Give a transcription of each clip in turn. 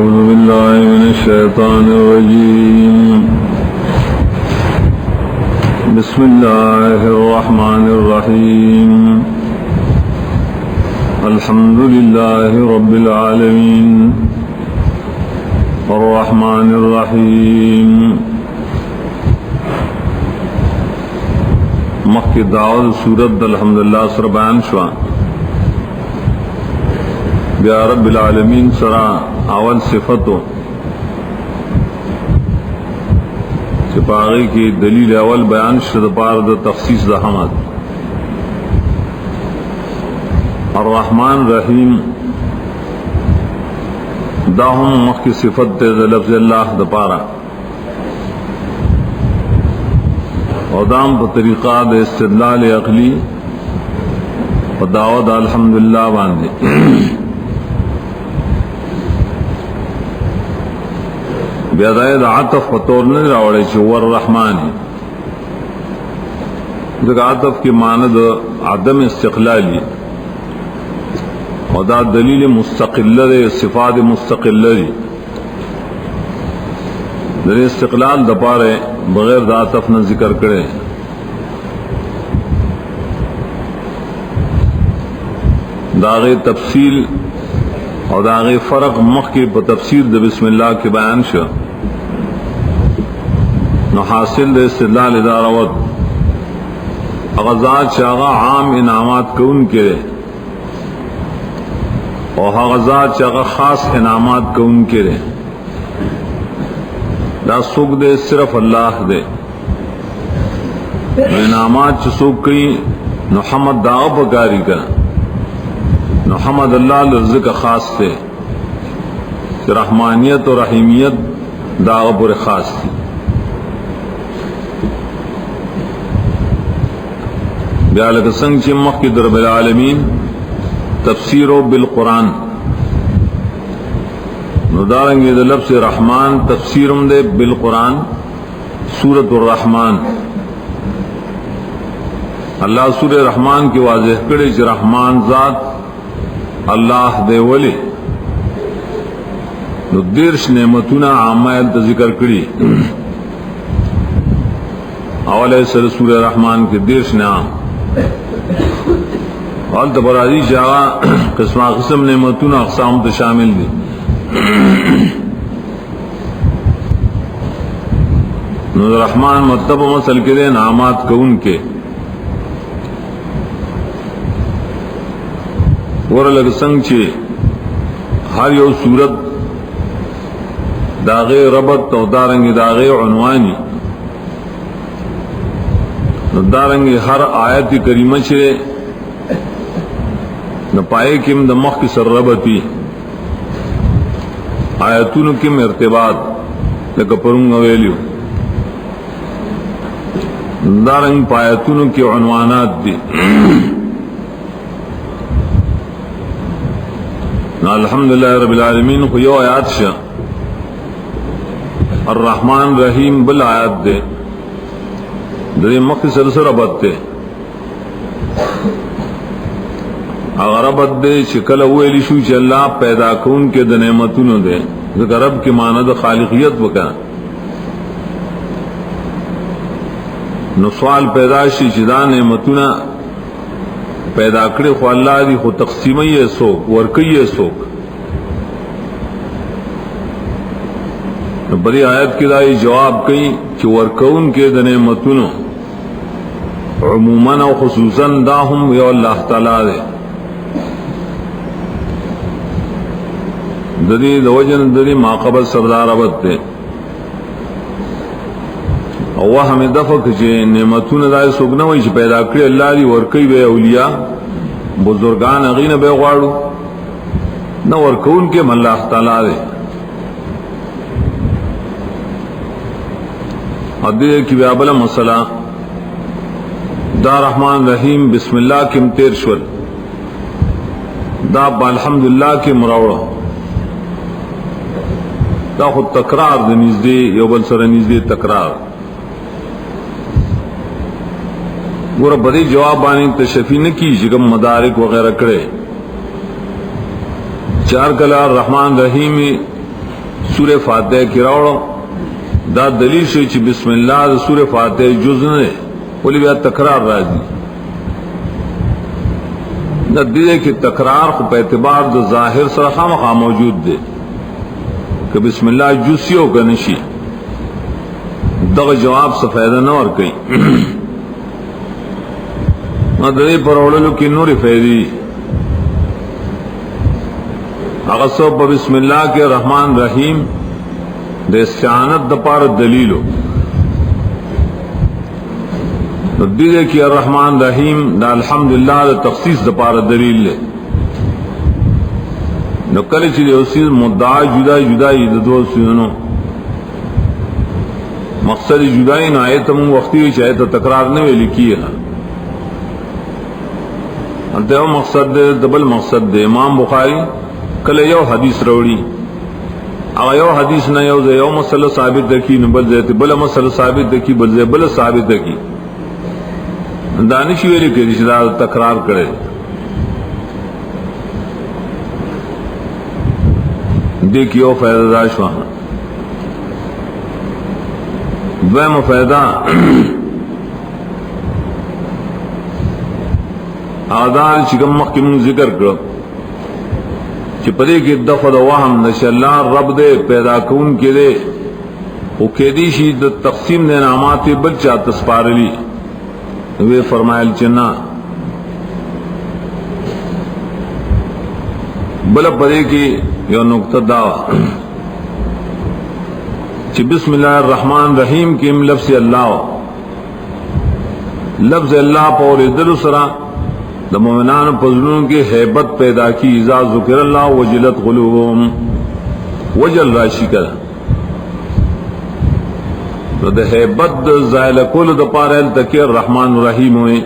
أعوذ بالله من الشيطان الرجيم. بسم الله الرحمن الرحيم. الحمد لله رب العالمين الرحمن الرحيم. مخی دعوت سورت الحمدللہ سر بیان شوا بیا رب العالمین سرا اول صفتو چپاغی کی دلیل اول بیان شد پار دا تخصیص دا حمد الرحمن رحیم دا ہم مخی صفت دا لفظ اللہ دا پارا اور دام پا طریقہ دا استدلال عقلی و دعوت الحمدللہ باندے بیادائی دا عطف پتور نہیں راوڑے چھو والرحمانی دیکھ عطف کی معنی دا عدم استقلالی و دا دلیل مستقل دے صفات مستقل دے در استقلال دا پارے بغیر دا عطف نہ ذکر کرے داغی تفصیل اور داغی فرق مخ کی تفسیر دا بسم اللہ کے بیان شو نو حاصل دا استدلال اداروت اغزات چاگا عام انعامات کون کے اور اغزات چاگا خاص انعامات کون کے دا سوک دے صرف اللہ دے انعامات چا سوک کئی نو حمد داغا پکاری کا نو حمد اللہ لرزق خاص دے رحمانیت و رحیمیت داغا پر خاص دی بیالک سنگ چی مخ کی درب العالمین تفسیرو بالقرآن ندارنگی دا لفظ رحمان تفسیرم دے بالقرآن سورة الرحمن اللہ سورہ رحمان کی واضح کرے چی رحمان ذات اللہ دے ولی نو دیرش نعمتنا عامائل تا ذکر کری اولے سر سورہ رحمان کے دیرش نعام اول تبرازی شاہا قسمہ قسم نعمتنا اقسام تا شامل دی نو رحمان مطلب مسل کے دے نعمات کون کے ورلگ سنگ چے ہر یو صورت داغے ربط و دارنگی داغے عنوانی دارنگی ہر آیت کریمہ چے نپائے کم دمخ کی سر ربطی آیتون کم ارتباط لکا پرنگا ویلیو دارنگ پایتون کی عنوانات دی الحمدللہ رب العالمین کو یو آیات شا الرحمن رحیم بل آیات دے دے مخی سلسل ربط دے اگر ربط دے چکل اویلی شو چی اللہ پیدا کون کے دے نعمتونو دے ذکر رب کی معنی دا خالقیت بکا نو سوال پیدا شی چی دا نعمتونا پیدا کرے خو اللہ دی خو تقسیمی سوک ورکی سوک بڑی آیت کی دائی جواب کئی کہ ورکون کے دن نعمتونو عموماً و خصوصاً داہم یو اللہ تعالی دے ددی دوجن ددی ماقبل سردار عبد دے وہ ہمیں دفق چے نعمتون دائی سوک نوئی چے پیدا کرے اللہ دی ورکی بے اولیاء بزرگان اغین بے غوارو نہ ورکون کے من اللہ تعالی دے حدیث کی بیابلا مسئلہ دا رحمان رحیم بسم اللہ کم تیر شول دا با الحمدللہ کی مراوڑا دا خود تکرار دا نزدی یو بل سر نزدی تکرار گورا بدی جواب بانی تشفی نکی جگم مدارک وغیرہ کرے چار کلا رحمان رحیمی سورہ فاتحه کې راوړو دا دلیل شي چې بسم الله د سورہ فاتحه جز نه ولې بیا تکرار راځي د دې کې تکرار خو په اعتبار د ظاهر سره خامخا موجود دی کہ بسم الله جوسیو کنشي دغه جواب څه فائدہ نه ور کوي مدري پرولو کې نورې فائدې هغه سو په بسم الله کې رحمان رحیم د استعانت د پاره دلیلو دې کې الرحمن رحیم د الحمدلله د تخصیص د پاره دلیل له نو کله چې یو څه مدعا جدا جدا د دوه سيونو مقصد جدائی نہ آیت من وقتی چاہے تو تکرار نه ویل کیه انته مقصد دبل مقصد د امام بخاری کله یو حدیث وروړي هغه یو حدیث نه یو مسله ثابت دکی نه بل ذات بل مسله ثابت دکی بل ثابت دکی دانش ویل کې چې دا تکرار کړي دیکھیو فائدہ دا شو دویم فائدہ آدار چکم مخکم ذکر کرو چې پدې کې دغه د وهم نشه الله رب دې پیدا کون کې دې او کې دې شي د تقسیم د انعامات بل چا تسپارلی وی فرمایل چې نه بل پدې کې یو نقطه دا چې بسم الله الرحمن الرحیم کې لفظ الله په دل سره د مؤمنانو په زړونو کې hebat پیدا کی اذا ذکر الله وجلت قلوبهم وجل راشي کړه نو د hebat د زائل کول د پاره تکي الرحمن الرحیم وي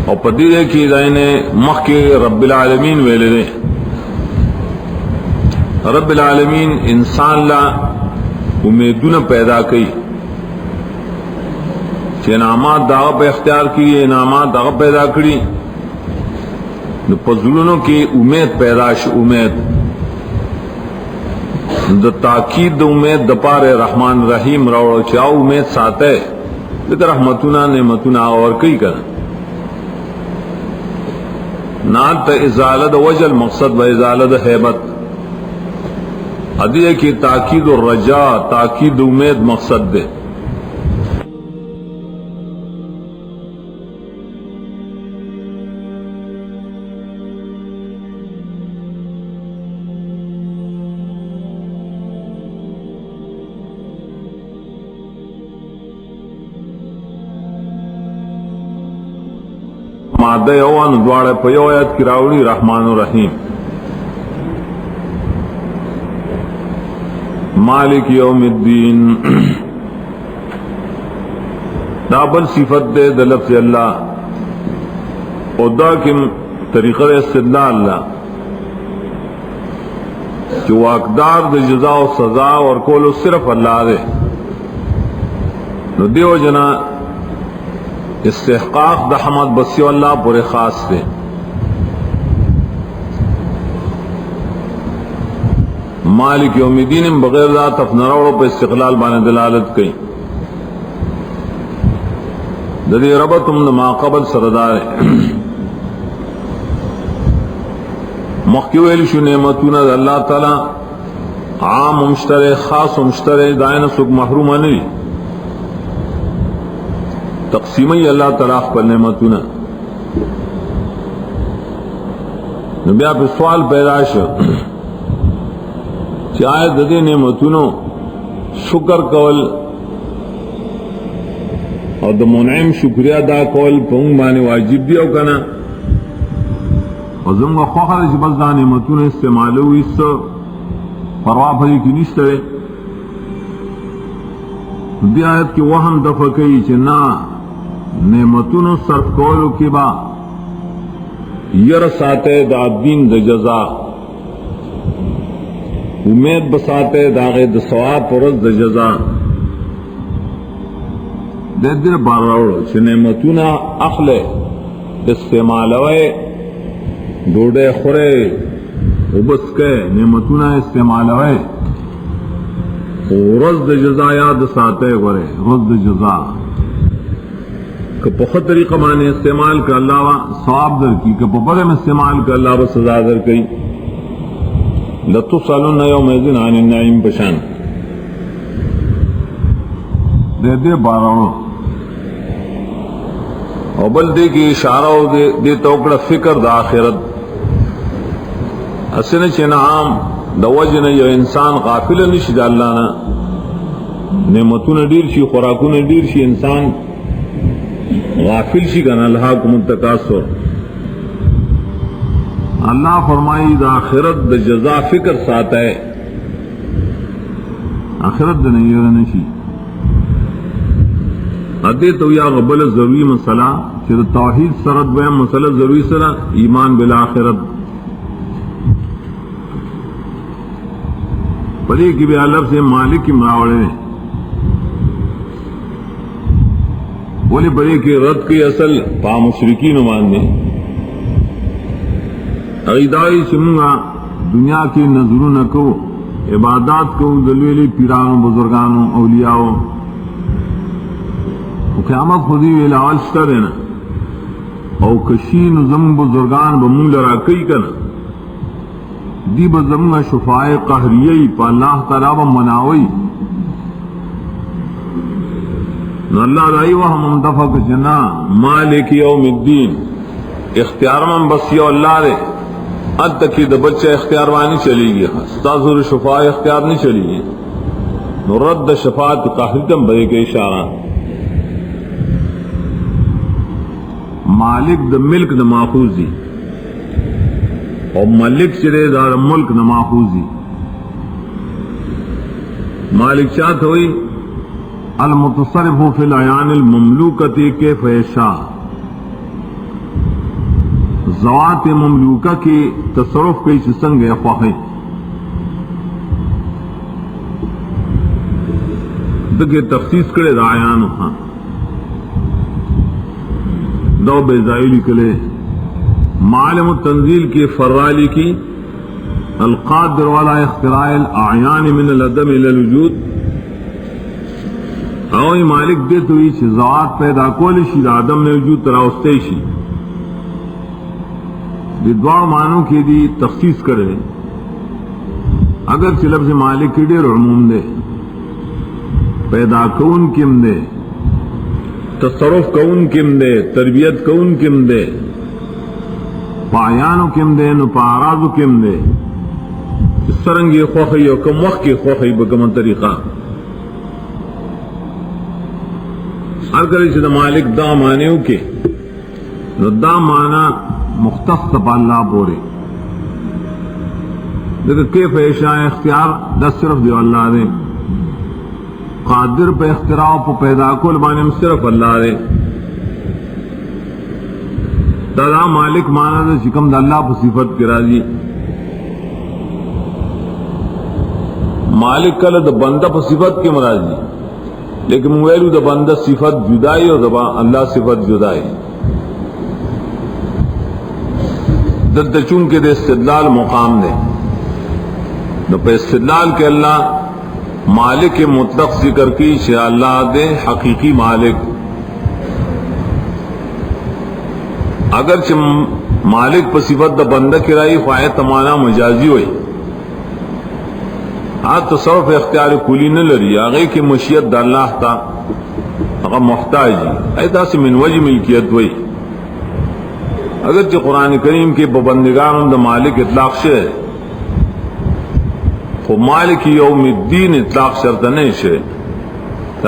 او په دې کې ځاینه مخکې رب العالمین ویل دي رب العالمین انسان لا امیدونه پیدا کړي چې انعامات داغه په اختیار کې انعامات داغه پیدا کړي نو په زړونو کې امید پیدا شي امید د تاکید د امید د پاره رحمان رحیم راوړو چې او امید ساته د رحمتونه نعمتونه اور کوي کړه نات ازاله د وجل مقصد و ازاله د hebat ادیه کی تاکید الرجاء تاکید امید مقصد دے ماده یوان دواړه په یو آیت کې راوړي رحمان الرحیم مالک یوم الدین دابل صفت دے د لفظ اللہ او دا کم طریقہ استدلال اللہ جو واقدار د جزا و سزا اور کولو صرف اللہ دے نو دیو جنا استحقاق د حمد بسیو اللہ پورے خاص دے مالک یوم الدین بغیر ذات افنراوڑو پہ استقلال بانے دلالت کئی ددی ربطم ما قبل سردار مخیویل شو نعمتون دا اللہ تعالی عام مشترے خاص مشترے دائن سک محروم نہیں تقسیمی اللہ تعالی پر نعمتون نبی آپ سوال پیدا شو چاہے ددی نعمتونو شکر کول اور د منعم شکریہ ادا کول پونگ بانے واجب دی او کنا اور زمگا خوخر چې بس دا نعمتونو استعمالو اس پروا بھری کی نشتے دی آیت کی وہم دفع کئی چې نا نعمتونو صرف کولو کی با یر ساتے دا دین دا جزا امید بساتے داغے د ثواب پرز د جزا د دې بار راوړو چې نعمتونه اخله استعمالوي ډوډۍ خورئ وبس کوئ نعمتونه استعمالوئ خو ورځ د جزا یاد ساتئ غورئ ورځ د جزا کہ په ښه طریقه باندې استعمال کړه الله ثواب درکړي کہ په بده استعمال کړه الله به سزا درکړي لتسألن یومئذ عن النعیم بشان دے دے بارو او بل دے کی اشارہ ہو دے توکڑا فکر دا آخرت اسن چنعام دا وجن یو انسان غافل نشي دا اللہ نا نعمتون دیر شي خوراکون دیر شي انسان غافل شي کنا الہاکم التکاثر اللہ فرمائی دا آخرت دا جزا فکر ساتا ہے آخرت دا نہیں نشی ادے تو یا غبل ضروری مسئلہ کہ توحید سرد ویم مسئلہ ضروری سرا ایمان بالآخرت پڑے کی بھی لفظ سے مالک کی مراوڑے بولے بڑے کی رد کی اصل پا مشرکین ماننے عقیدائی چمگا دنیا کی نظروں نہ کو عبادات کو دلویلی پیرانوں بزرگانوں اولیاءوں قیامت خودی ویلاوال شتا دینا او کشین زم بزرگان بمون لرا کئی کنا دی بزمنا شفاء قہریئی پا اللہ تعالیٰ بمناوئی نو اللہ دائی وہم منتفق جنا مالک یوم الدین اختیار من بس یو اللہ دے اد تکی دا بچہ اختیار وانی چلی گی ستاظر شفاء اختیار نہیں چلی گی نو رد شفاعت قہریتم بھئی کے اشارہ مالک دا ملک دا ماخوذی اور ملک چرے دا ملک دا ماخوذی مالک چاہت ہوئی المتصرف فی العیان المملوکتی کے فیشا ذوات مملوکہ کی تصرف کی چسنگ خواہی دکے تخصیص کرے دا عیان ہاں دو بیزائلی کلے معالم التنزیل کی فرالی کی القادر والا اختراع الاعیان من العدم الى الوجود اوی مالک دیت ہوئی چھ ذات پیدا کولی شی دا عدم نے وجود تراؤستے شی دی دوار معنوں کی دی تخصیص کرے اگر چھ لفظ مالک کی دیر عموم دے پیدا کون کم دے تصرف کون کم دے تربیت کون کم دے پایانو کم دے نو پارازو کم دے سرنگی خوخی و کم وقت کی خوخی بکمن طریقہ ہر کلی سے دا مالک دا مانیو کے نو دا مانا مختص پا اللہ بورے لیکن کیف ایشاء اختیار دا صرف دیو اللہ دے قادر پہ اختراع پہ پیدا کول بانے صرف اللہ دے دا مالک مانا دے شکم دا اللہ پہ صفت کی راضی مالک کل دا بندہ پہ صفت کی مرازی لیکن مویلو دا بندہ صفت جدائی اور دا اللہ صفت جدائی دا چونکہ دے استدلال مقام دے دا پہ استدلال کے اللہ مالک مطلق ذکر کی شاء اللہ دے حقیقی مالک اگرچہ مالک پر صفت دا بندہ کرائی خواہ تمانا مجازی ہوئی آج تصرف اختیار کلی نہ لری آگے کی مشیت دا اللہ تا اگر محتاجی ایتا سے من وجہ ملکیت ہوئی اگرچہ قرآن کریم کے ببندگان دا مالک اطلاق شے خو مالک یوم الدین اطلاق شرط نہیں شے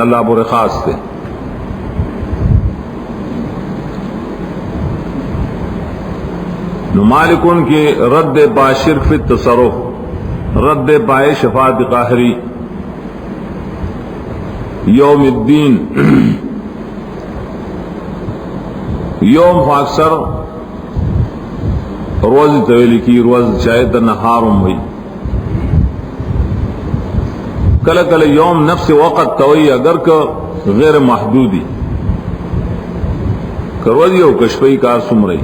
اللہ بر خاص تھے نو مالکون کی رد با شرک فی التصرف رد پائے شفاعت قاہری یوم الدین یوم فاکثر روز طویلی کی روز چاہے تا نہارم ہوئی کل کل یوم نفس وقت توئی اگر کا غیر محدودی کروزی ہو کشفی کار سم رہی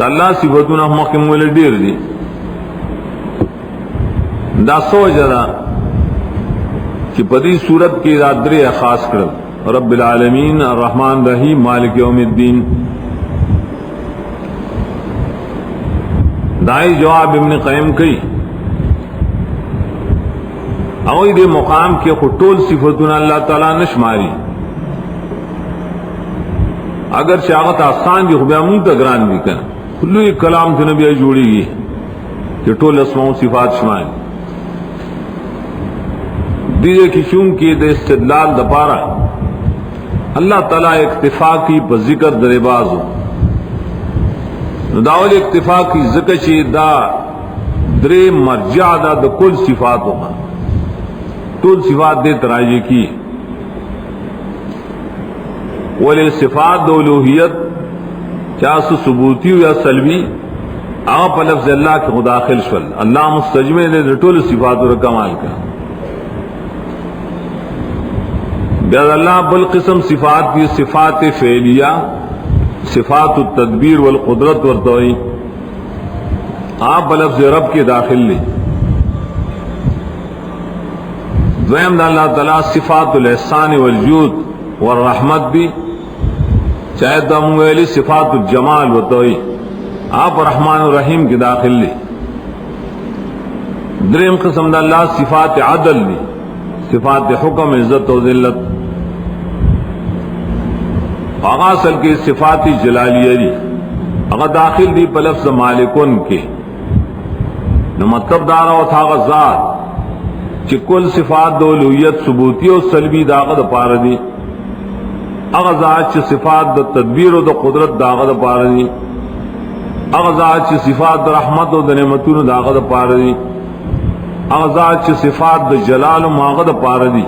دا اللہ صفتنا مخم ولی دیر دی دا سوجہ دا کہ پدی صورت کی دا درے خاص کرل رب العالمین الرحمن الرحیم مالک یوم الدین. دائی جواب ابن قیم کئی اوئی دے مقام کے خطول صفتنا اللہ تعالیٰ نشماری اگر شاغت آسان دی خبیا مونتا گران بھی کنا کلو ایک کلام سے نبی جوڑی گی کہ ٹول اسماء صفات شمائل دیجے کی چون کی دے استدلال دا پارا اللہ تعالیٰ اکتفا کی پر ذکر در بازو داول اکتفا کی ذکر چی دا درے مرجع دا دا کل صفات ہوگا ٹول صفات دے تراجے کی ولی صفات دو الوہیت چاہے ثبوتی یا سلبی آپ لفظ اللہ کے مداخل شول اللہ مستجمع دے ٹول صفات اور کمال کا بیاد اللہ بالقسم صفات کی صفات فعلیہ صفات التدبیر والقدرت ورتوئی آپ لفظ رب کے داخل لے دویم دا اللہ تعالیٰ صفات الاحسان والجود والرحمت بھی چاہے دا مویلی صفات الجمال ورتوئی آپ رحمان الرحیم کے داخل لے دریم قسم دا اللہ صفات عدل لی صفات حکم عزت و ذلت آغا اصل کے صفات جلالیہ دی اگر داخل دی پا لفظ مالکن کے نو مطلب دارا و تھا غزات چی کل صفات دو الوہیت ثبوتی و سلبی داغد پار دی اغزات چی صفات دا تدبیر و دا قدرت داغد پار دی اغزات چی صفات دا رحمت و دا نعمتون داغد پار دی اغزات چی صفات دا جلال و ماغد پار دی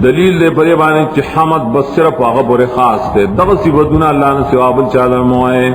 دلیل دے پرے بانے چی حمد بس صرف آغا پر خاص تے دغا صفتنا اللہ نے سواب الچالر موائے